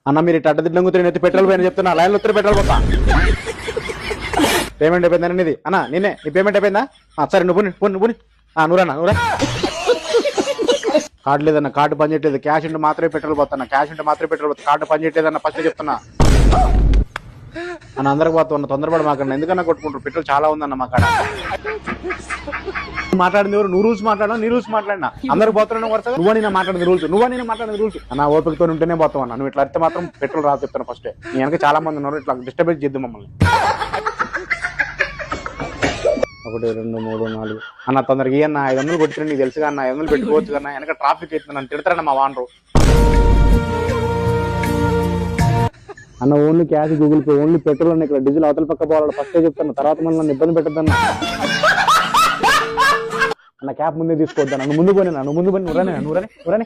అన్న మీరు ఇటు అడ్డదిడ్డం కూతురు ఎత్తి పెట్రోల్ పోయిన చెప్తున్నా లైన్లో ఉత్తర పెట్రోల్ పోతా పేమెంట్ అయిపోయిందని ఇది అన్న నేనే నీ పేమెంట్ అయిపోయిందా సరే నువ్వు పుని నూరా కార్డు లేదన్న కార్డు పని చేయట్లేదు క్యాష్ ఉంటే మాత్రమే పెట్రోల్ పోతున్నా క్యాష్ ఉంటే మాత్రమే పెట్రోల్ పోతా కార్డు పని చేయట్లేదన్న ఫస్ట్ చెప్తున్నా అన్న అందరికి పోతున్నా తొందరపడి మాకన్నా ఎందుకన్నా కొట్టుకుంటారు పెట్రోల్ చాలా ఉందన్న మా కాడ మాట్లాడింది ఎవరు నువ్వు రూల్స్ మాట్లాడినా నీ రూల్స్ మాట్లాడినా అందరికి పోతున్నా వరుసగా నువ్వు నేను మాట్లాడింది రూల్స్ రూల్స్ అన్న ఓపికతో ఉంటేనే పోతావు అన్న నువ్వు ఇట్లా అయితే మాత్రం పెట్రోల్ రాదు చెప్తాను ఫస్ట్ నీ వెనక చాలా మంది ఉన్నారు ఇట్లా డిస్టర్బెన్స్ చేద్దాం మమ్మల్ని 1 2 3 4 అన్న తొందరగా అన్న 500 కొట్టిన నీకు తెలుసుగా అన్న 500 పెట్టుకోవచ్చు కన్నా వెనక ట్రాఫిక్ అవుతుంది నన్ను తిడతారన్న మా వానరు అన్న only cash Google pay only petrol అన్న ఇక్కడ డీజిల్ అవతల పక్క పోవాలి ఫస్టే చెప్తాను తర్వాత మళ్ళీ నన్ను ఇబ్బంది పెట్టద్దన్న అన్న క్యాప్ ముందే తీసుకోవద్దా నన్ను ముందు పోయినా నువ్వు ముందు పోయి నువ్వురానే